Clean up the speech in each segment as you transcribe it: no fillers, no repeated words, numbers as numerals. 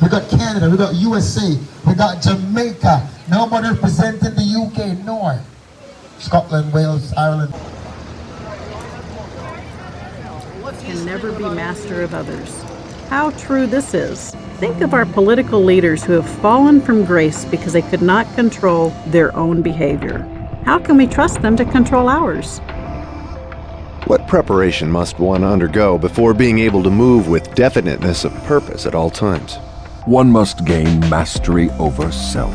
we got Canada, we got USA, we got Jamaica. Nobody representing the UK North. Scotland, Wales, Ireland. Can never be master of others. How true this is. Think of our political leaders who have fallen from grace because they could not control their own behavior. How can we trust them to control ours? What preparation must one undergo before being able to move with definiteness of purpose at all times? One must gain mastery over self.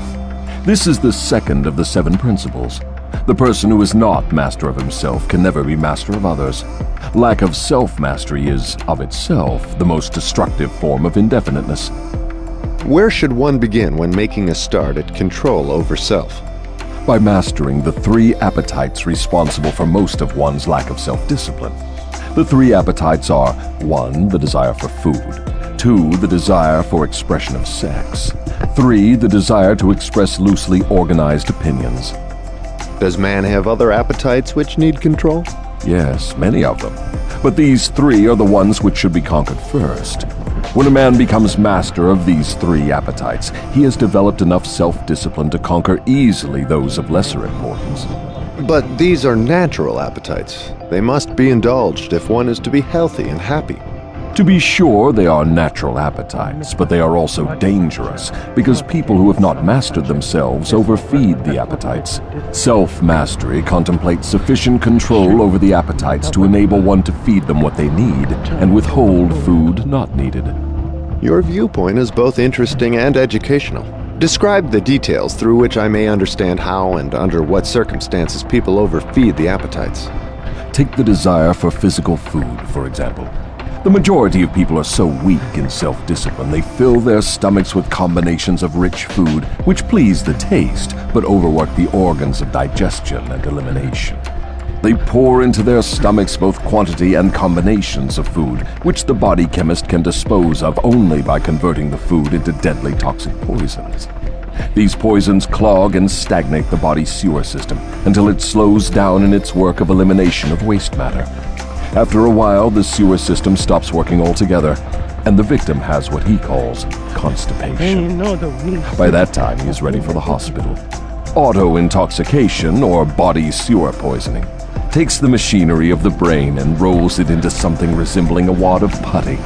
This is the second of the 7 principles. The person who is not master of himself can never be master of others. Lack of self-mastery is, of itself, the most destructive form of indefiniteness. Where should one begin when making a start at control over self? By mastering the 3 appetites responsible for most of one's lack of self-discipline. The 3 appetites are 1. The desire for food, 2. The desire for expression of sex, 3. The desire to express loosely organized opinions. Does man have other appetites which need control? Yes, many of them. But these 3 are the ones which should be conquered first. When a man becomes master of these 3 appetites, he has developed enough self-discipline to conquer easily those of lesser importance. But these are natural appetites. They must be indulged if one is to be healthy and happy. To be sure, they are natural appetites, but they are also dangerous, because people who have not mastered themselves overfeed the appetites. Self-mastery contemplates sufficient control over the appetites to enable one to feed them what they need, and withhold food not needed. Your viewpoint is both interesting and educational. Describe the details through which I may understand how and under what circumstances people overfeed the appetites. Take the desire for physical food, for example. The majority of people are so weak in self-discipline they fill their stomachs with combinations of rich food which please the taste but overwork the organs of digestion and elimination. They pour into their stomachs both quantity and combinations of food which the body chemist can dispose of only by converting the food into deadly toxic poisons. These poisons clog and stagnate the body's sewer system until it slows down in its work of elimination of waste matter. After a while, the sewer system stops working altogether, and the victim has what he calls constipation. By that time, he is ready for the hospital. Auto-intoxication, or body sewer poisoning, takes the machinery of the brain and rolls it into something resembling a wad of putty.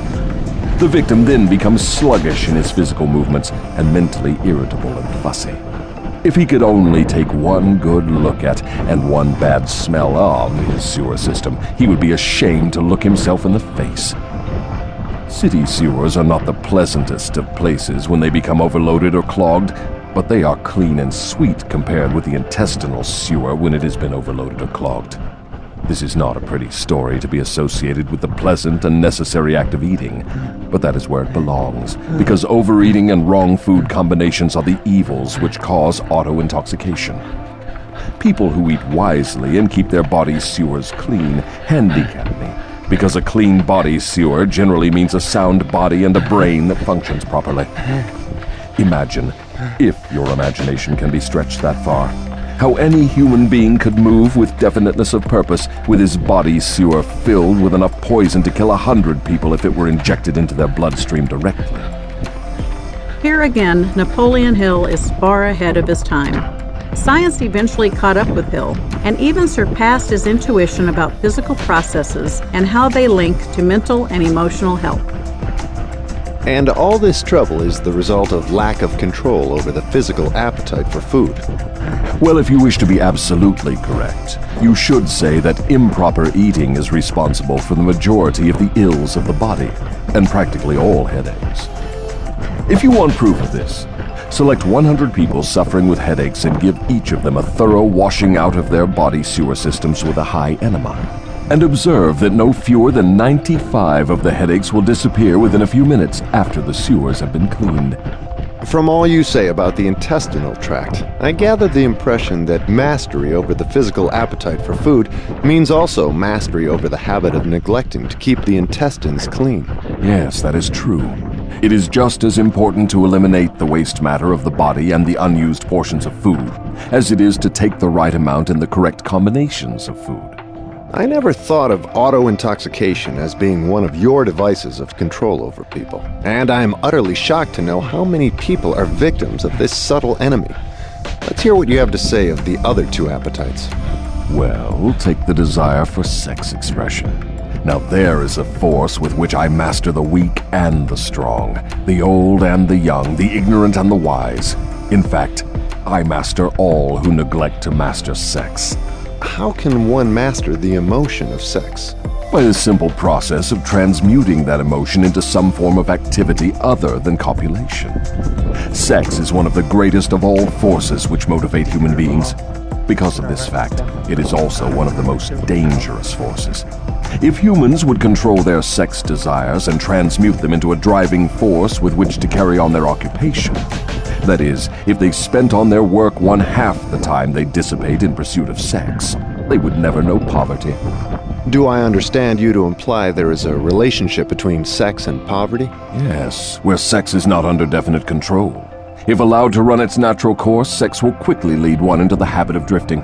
The victim then becomes sluggish in his physical movements and mentally irritable and fussy. If he could only take one good look at and one bad smell of his sewer system, he would be ashamed to look himself in the face. City sewers are not the pleasantest of places when they become overloaded or clogged, but they are clean and sweet compared with the intestinal sewer when it has been overloaded or clogged. This is not a pretty story to be associated with the pleasant and necessary act of eating, but that is where it belongs, because overeating and wrong food combinations are the evils which cause auto-intoxication. People who eat wisely and keep their body sewers clean handicap me, because a clean body sewer generally means a sound body and a brain that functions properly. Imagine, if your imagination can be stretched that far, how any human being could move with definiteness of purpose with his body sewer filled with enough poison to kill 100 people if it were injected into their bloodstream directly. Here again, Napoleon Hill is far ahead of his time. Science eventually caught up with Hill and even surpassed his intuition about physical processes and how they link to mental and emotional health. And all this trouble is the result of lack of control over the physical appetite for food. Well, if you wish to be absolutely correct, you should say that improper eating is responsible for the majority of the ills of the body, and practically all headaches. If you want proof of this, select 100 people suffering with headaches and give each of them a thorough washing out of their body sewer systems with a high enema. And observe that no fewer than 95 of the headaches will disappear within a few minutes after the sewers have been cleaned. From all you say about the intestinal tract, I gather the impression that mastery over the physical appetite for food means also mastery over the habit of neglecting to keep the intestines clean. Yes, that is true. It is just as important to eliminate the waste matter of the body and the unused portions of food as it is to take the right amount and the correct combinations of food. I never thought of auto-intoxication as being one of your devices of control over people. And I'm utterly shocked to know how many people are victims of this subtle enemy. Let's hear what you have to say of the other two appetites. Well, take the desire for sex expression. Now there is a force with which I master the weak and the strong, the old and the young, the ignorant and the wise. In fact, I master all who neglect to master sex. How can one master the emotion of sex? By a simple process of transmuting that emotion into some form of activity other than copulation. Sex is one of the greatest of all forces which motivate human beings. Because of this fact, it is also one of the most dangerous forces. If humans would control their sex desires and transmute them into a driving force with which to carry on their occupation, that is, if they spent on their work 1/2 the time they dissipate in pursuit of sex, they would never know poverty. Do I understand you to imply there is a relationship between sex and poverty? Yes, where sex is not under definite control. If allowed to run its natural course, sex will quickly lead one into the habit of drifting.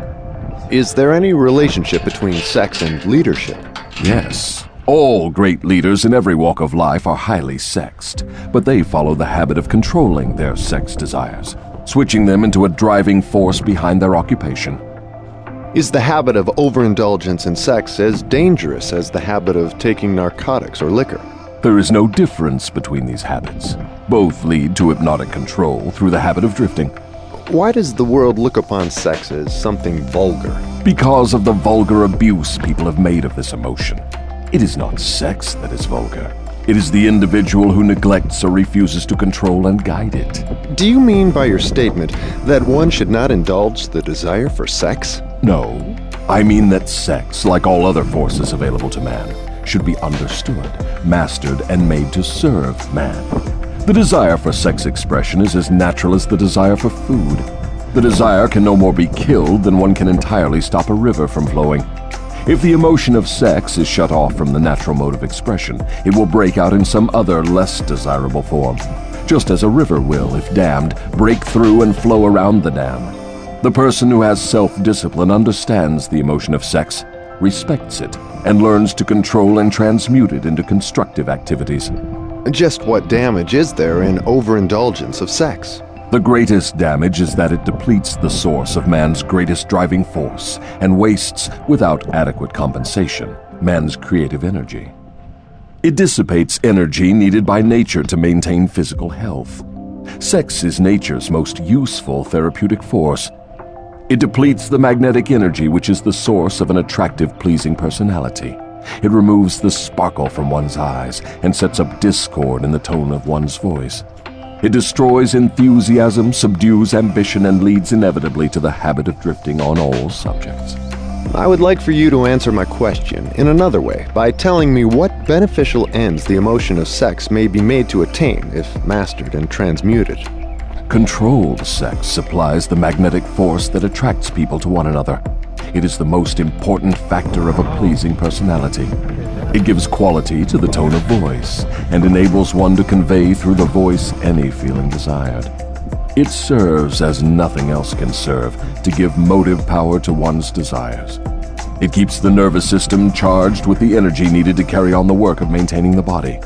Is there any relationship between sex and leadership? Yes. All great leaders in every walk of life are highly sexed, but they follow the habit of controlling their sex desires, switching them into a driving force behind their occupation. Is the habit of overindulgence in sex as dangerous as the habit of taking narcotics or liquor? There is no difference between these habits. Both lead to hypnotic control through the habit of drifting. Why does the world look upon sex as something vulgar? Because of the vulgar abuse people have made of this emotion. It is not sex that is vulgar. It is the individual who neglects or refuses to control and guide it. Do you mean by your statement that one should not indulge the desire for sex? No, I mean that sex, like all other forces available to man, should be understood, mastered, and made to serve man. The desire for sex expression is as natural as the desire for food. The desire can no more be killed than one can entirely stop a river from flowing. If the emotion of sex is shut off from the natural mode of expression, it will break out in some other, less desirable form, just as a river will, if dammed, break through and flow around the dam. The person who has self-discipline understands the emotion of sex, respects it, and learns to control and transmute it into constructive activities. Just what damage is there in overindulgence of sex? The greatest damage is that it depletes the source of man's greatest driving force and wastes, without adequate compensation, man's creative energy. It dissipates energy needed by nature to maintain physical health. Sex is nature's most useful therapeutic force. It depletes the magnetic energy which is the source of an attractive, pleasing personality. It removes the sparkle from one's eyes and sets up discord in the tone of one's voice. It destroys enthusiasm, subdues ambition, and leads inevitably to the habit of drifting on all subjects. I would like for you to answer my question in another way by telling me what beneficial ends the emotion of sex may be made to attain if mastered and transmuted. Controlled sex supplies the magnetic force that attracts people to one another. It is the most important factor of a pleasing personality. It gives quality to the tone of voice and enables one to convey through the voice any feeling desired. It serves as nothing else can serve to give motive power to one's desires. It keeps the nervous system charged with the energy needed to carry on the work of maintaining the body.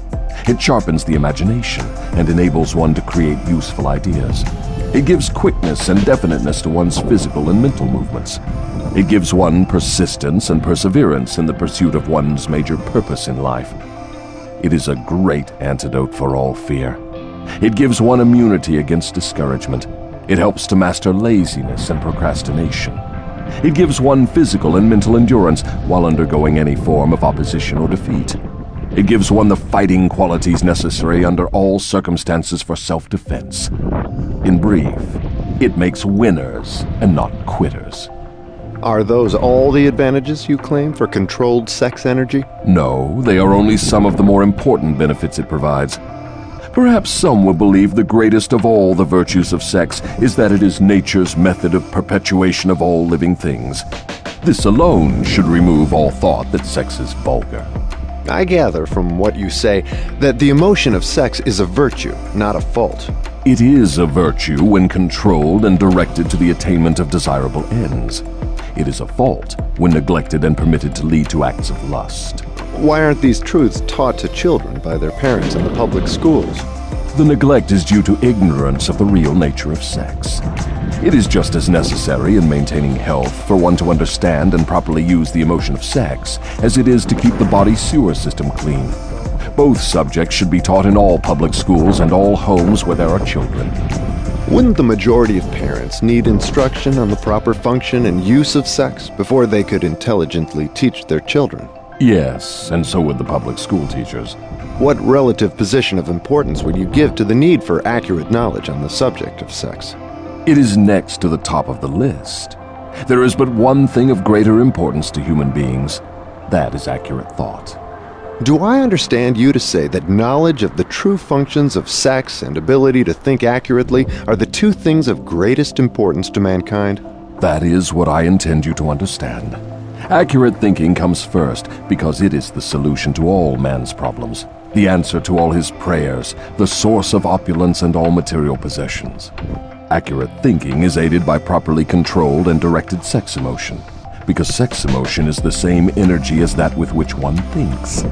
It sharpens the imagination and enables one to create useful ideas. It gives quickness and definiteness to one's physical and mental movements. It gives one persistence and perseverance in the pursuit of one's major purpose in life. It is a great antidote for all fear. It gives one immunity against discouragement. It helps to master laziness and procrastination. It gives one physical and mental endurance while undergoing any form of opposition or defeat. It gives one the fighting qualities necessary under all circumstances for self-defense. In brief, it makes winners and not quitters. Are those all the advantages you claim for controlled sex energy? No, they are only some of the more important benefits it provides. Perhaps some will believe the greatest of all the virtues of sex is that it is nature's method of perpetuation of all living things. This alone should remove all thought that sex is vulgar. I gather from what you say that the emotion of sex is a virtue, not a fault. It is a virtue when controlled and directed to the attainment of desirable ends. it is a fault when neglected and permitted to lead to acts of lust. Why aren't these truths taught to children by their parents in the public schools? The neglect is due to ignorance of the real nature of sex. It is just as necessary in maintaining health for one to understand and properly use the emotion of sex as it is to keep the body's sewer system clean. Both subjects should be taught in all public schools and all homes where there are children. Wouldn't the majority of parents need instruction on the proper function and use of sex before they could intelligently teach their children? Yes, and so would the public school teachers. What relative position of importance would you give to the need for accurate knowledge on the subject of sex? It is next to the top of the list. There is but one thing of greater importance to human beings. That is accurate thought. Do I understand you to say that knowledge of the true functions of sex and ability to think accurately are the two things of greatest importance to mankind? That is what I intend you to understand. Accurate thinking comes first because it is the solution to all man's problems, the answer to all his prayers, the source of opulence and all material possessions. Accurate thinking is aided by properly controlled and directed sex emotion, because sex emotion is the same energy as that with which one thinks.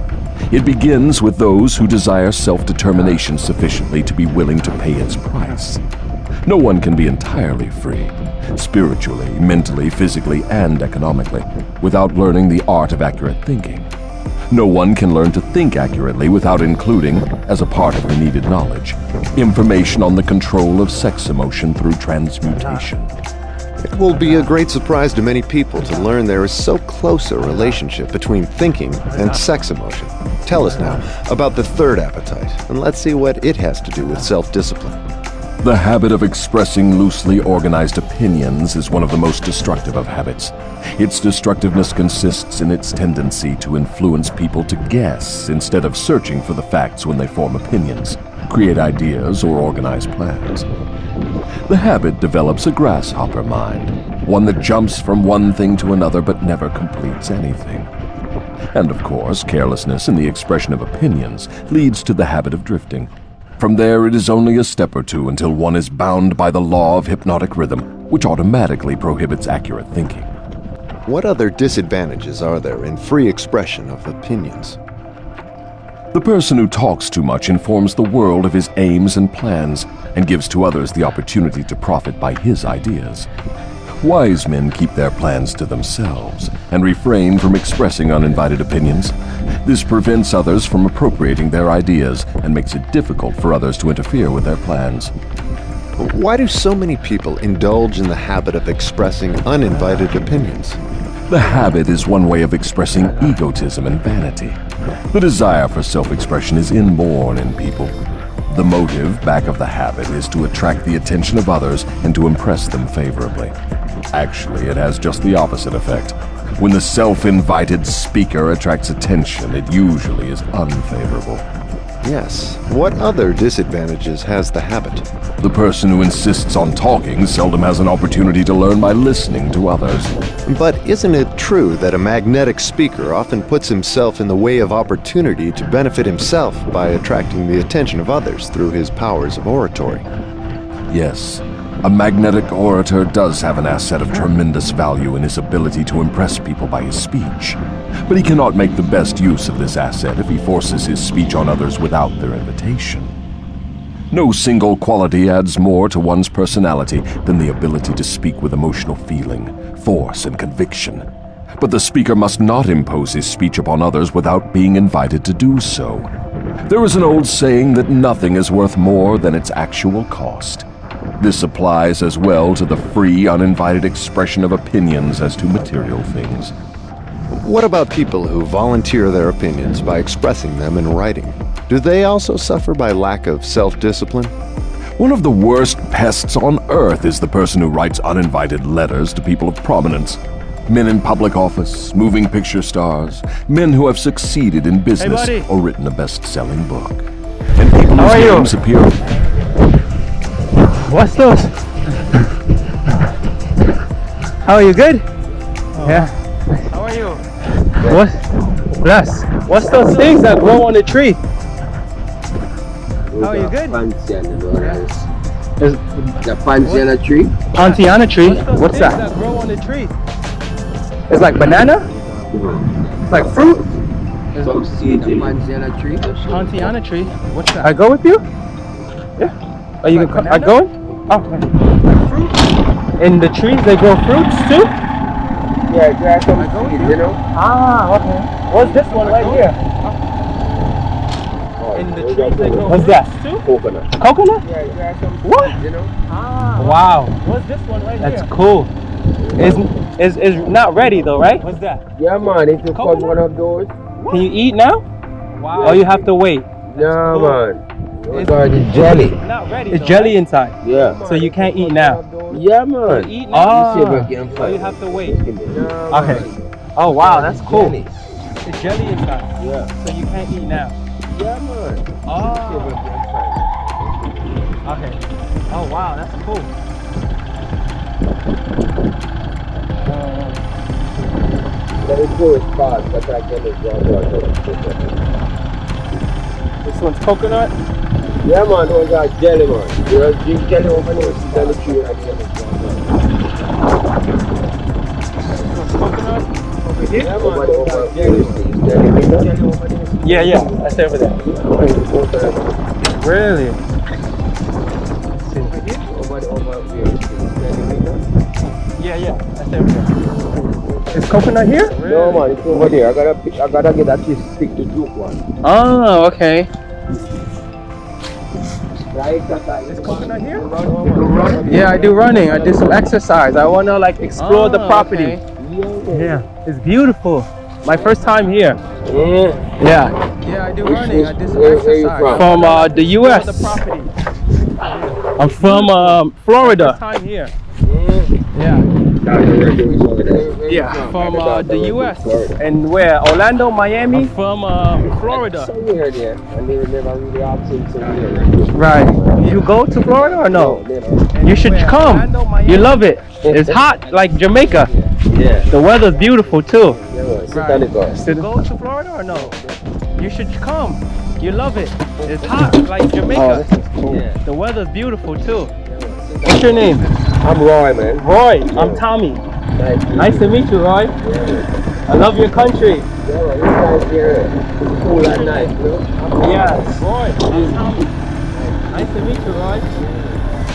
It begins with those who desire self-determination sufficiently to be willing to pay its price. No one can be entirely free, spiritually, mentally, physically, and economically, without learning the art of accurate thinking. No one can learn to think accurately without including, as a part of the needed knowledge, information on the control of sex emotion through transmutation. It will be a great surprise to many people to learn there is so close a relationship between thinking and sex emotion. Tell us now about the third appetite, and let's see what it has to do with self-discipline. The habit of expressing loosely organized opinions is one of the most destructive of habits. Its destructiveness consists in its tendency to influence people to guess instead of searching for the facts when they form opinions, create ideas, or organize plans. The habit develops a grasshopper mind, one that jumps from one thing to another but never completes anything. And of course, carelessness in the expression of opinions leads to the habit of drifting. From there, it is only a step or two until one is bound by the law of hypnotic rhythm, which automatically prohibits accurate thinking. What other disadvantages are there in free expression of opinions? The person who talks too much informs the world of his aims and plans and gives to others the opportunity to profit by his ideas. Wise men keep their plans to themselves and refrain from expressing uninvited opinions. This prevents others from appropriating their ideas and makes it difficult for others to interfere with their plans. Why do so many people indulge in the habit of expressing uninvited opinions? The habit is one way of expressing egotism and vanity. The desire for self-expression is inborn in people. The motive back of the habit is to attract the attention of others and to impress them favorably. Actually, it has just the opposite effect. When the self-invited speaker attracts attention, it usually is unfavorable. Yes. What other disadvantages has the habit? The person who insists on talking seldom has an opportunity to learn by listening to others. But isn't it true that a magnetic speaker often puts himself in the way of opportunity to benefit himself by attracting the attention of others through his powers of oratory? Yes, a magnetic orator does have an asset of tremendous value in his ability to impress people by his speech. But he cannot make the best use of this asset if he forces his speech on others without their invitation. No single quality adds more to one's personality than the ability to speak with emotional feeling, force, and conviction. But the speaker must not impose his speech upon others without being invited to do so. There is an old saying that nothing is worth more than its actual cost. This applies as well to the free, uninvited expression of opinions as to material things. What about people who volunteer their opinions by expressing them in writing? Do they also suffer by lack of self-discipline? One of the worst pests on earth is the person who writes uninvited letters to people of prominence. Men in public office, moving picture stars, men who have succeeded in business or written a best-selling book. And people whose names appear... What's those? How are you? Good? Yeah. How are you? What? Bless. What's those things that grow on the tree? How are you? Good? The Pansiana tree. Pontiana tree? What's that? That grow on the tree. It's like banana? It's like fruit? Some seeds in Manzana tree. Pontiana tree. What's that? I go with you? Yeah. Are you like I going? Oh. Like fruit? In the trees they grow fruits too? Yeah, there are some seeds, you know. Ah, okay. What's this one right here? In the trees they grow fruits too? Coconut. Coconut? Yeah, there are some What? seeds, you know. Ah. Wow. What's this one right here? That's cool. Is not ready though, right? What's that? Yeah, man, if you cut Coconut? one of those. Can you eat now? Wow. Or you have to wait? Yeah, cool. man. It's jelly. Not ready. It's jelly inside. Yeah. So you can't eat now. Yeah, man. Eat now. You see if I can Or find you have to wait. Yeah, Okay. man. Oh wow, that's cool. Jelly. It's jelly inside. Yeah. So you can't eat now. Yeah, man. See if I Oh. can find Okay. Oh wow, that's cool. Let it go as fast, but I can This one's coconut. Yeah, man, those are jelly, man. You know, drink jelly over there, sit on the tree and Coconut. Over here. yeah, man, those are jelly. Jelly over there. Yeah, yeah. That's over there. Really? Over there. Yeah, yeah. That's over there. Is coconut here? No, man, it's over there. I gotta get that stick to juke one. Oh, okay. Is coconut here? Yeah, I do running. I do some exercise. I want to like explore the property. Yeah. Yeah, it's beautiful. My first time here. Yeah. Yeah. Yeah, I do running. I do some Where you exercise. from? From the U.S. I'm from Florida. Time here. Yeah. Yeah, from the U.S. And where? Orlando, Miami? I'm from Florida. Somewhere there, and they never really asking somewhere. Right. You go to Florida or no? You should come. You love it. It's hot like Jamaica. Yeah. The weather's beautiful too. Yeah, sit on the car. You go to Florida or no? You should come. You love it. It's hot like Jamaica. Yeah. The weather's beautiful too. What's your name? I'm Roy, man. Roy. I'm Tommy. Nice to meet you, Roy. Yeah. I love your country. Yeah, well, this guy's here. It's cool at night, you know? Yes. Roy. I'm Tommy. Nice to meet you, Roy.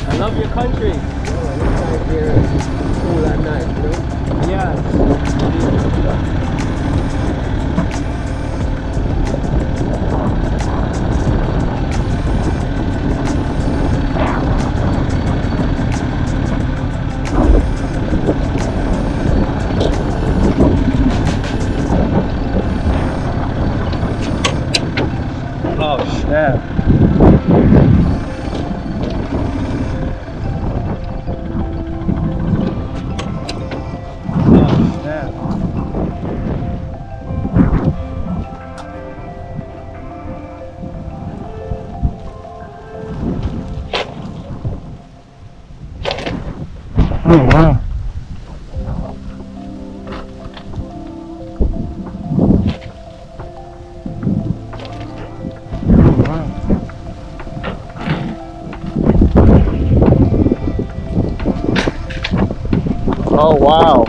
I love your country. Yeah, well, this guy's here. It's cool at night, you know? Yes. Oh, snap. Oh, snap. Oh, wow. Oh wow.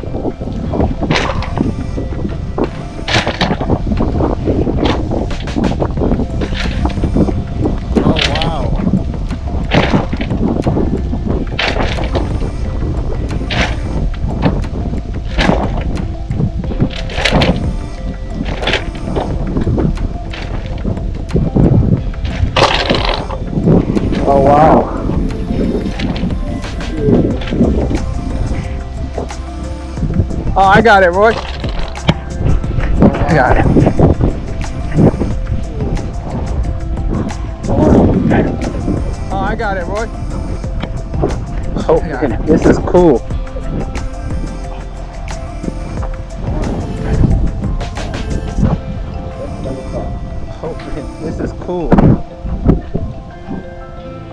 Oh wow. Oh wow. Oh, I got it, Roy. I got it. Oh, I got it, Roy. Oh, man, this is cool. Oh, man, this is cool.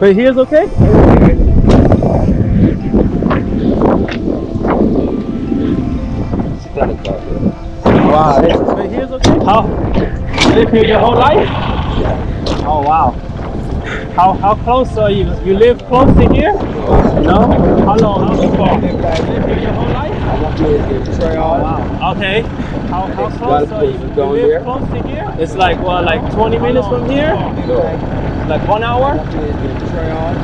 Wait, here's okay? Wow, wait, here's okay? How? You live here your whole life? Oh wow. How close are you? You live close to here? No? How long? How far? You live here your whole life? Try all. Okay. How Golf close? So course you down live there. close to here? It's like what, like 20 minutes from here? No. Like 1 hour? Try all.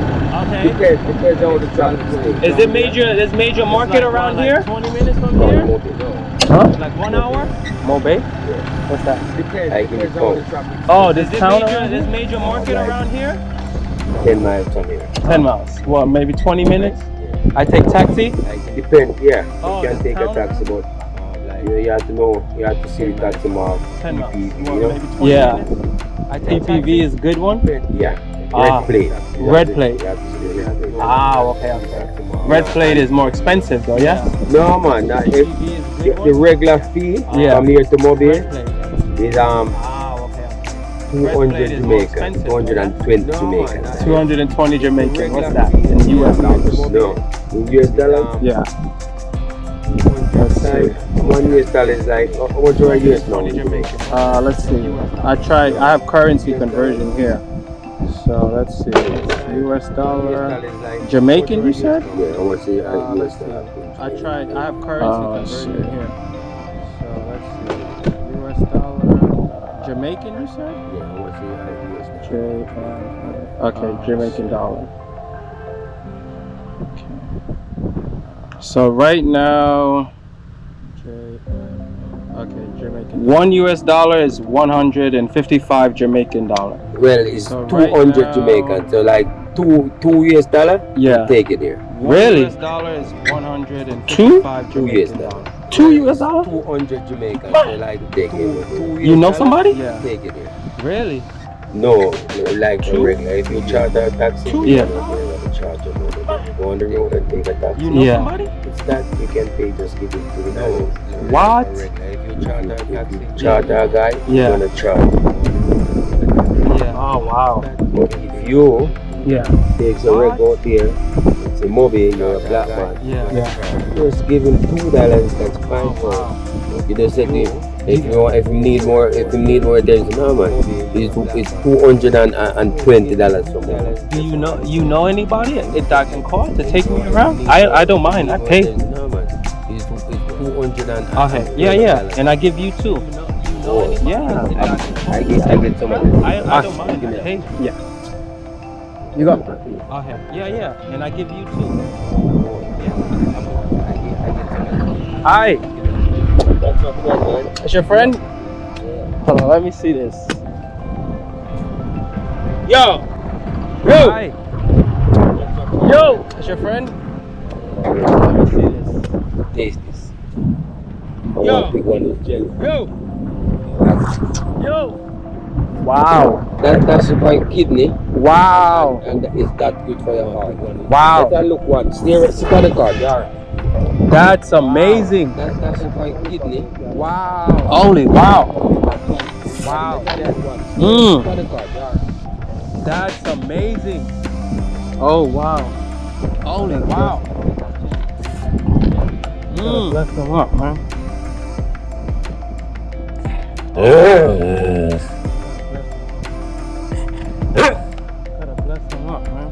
Okay. Depends on the traffic. Is it major? There's major market around here? 20 minutes from here? Huh? Like 1 hour? Mobay? What's that? Depends on the traffic. Oh, there's major market around here? 10 miles from here. 10 miles. What, maybe 20 minutes? I take taxi? Depends, yeah. Oh, You can the take a town? taxi, but you have to know, you have to see the taxi mark. 10 miles. PPV, What, you know? maybe 20 minutes? PPV is a good one? Yeah. Ah, Red plate. red plate. You have to see the red plate. Ah, okay. Red plate is more expensive though, yeah? No man, if PPV is a good the one? regular fee Yeah. from here to Red Mobile plate. is Ah, okay. 200 plate is more Jamaican, expensive. 220 Jamaican. 220 Jamaican. What's that? In US dollars? No, in US dollars, Yeah. like, $1 US is like, what's your US now? 20 Jamaican. Let's see. I have currency conversion here. So let's see. US dollar. Jamaican, you said? Yeah, I want to say US Let's see. dollar. I have currency conversion here. So let's see. US dollar. Jamaican, you said? Yeah, I want to say US dollar. Okay, Jamaican dollar. Okay. So right now, Jamaican. $1 is 155 Jamaican dollar. Well, it's So 200 right now- Jamaican, so like two US dollar. Yeah. Take it here. Really? $1 is 155 Two Jamaican US dollar. $2 200 Jamaican, so like take it. You know somebody? Yeah. Take it here. Really? No, like Two? a regular. If you charter a taxi, Two? you Yeah. don't charge a money. You go on the road and take a taxi. You know Yeah. somebody? It's that you can pay, just give it to the guy. What? If you charter a taxi, charter a guy, Yeah. you're gonna charge. Yeah. Oh wow. But if you Yeah. take the rig out there, it's a mobile, you're a black man. Yeah. Just give him $2, that's fine for him. You just said if you need more attention, no man. It's $220 for more. Do you know anybody that I can call to take me around? I don't mind. I pay. No man. It's $220. Okay. Yeah. And I give you two. Yeah. I get some of it. I don't mind. I pay. Yeah. You got Okay. Yeah. And I give you two. Hi. That's your friend? Hold on, let me see this. Yo! Hi! Yo! That's your friend? Let me see this. Taste this. I Yo. want to pick one of jelly. Yo! Wow! That's for your kidney, Wow! and it's that good for your heart. Wow! Let her look one. Sit on the card. Yeah. That's amazing! That's for your kidney. Wow! Holy wow! Wow! Sit on the card. Yeah. That's amazing! Oh wow! Holy wow! Bless them up, man. Gotta bless them up, man.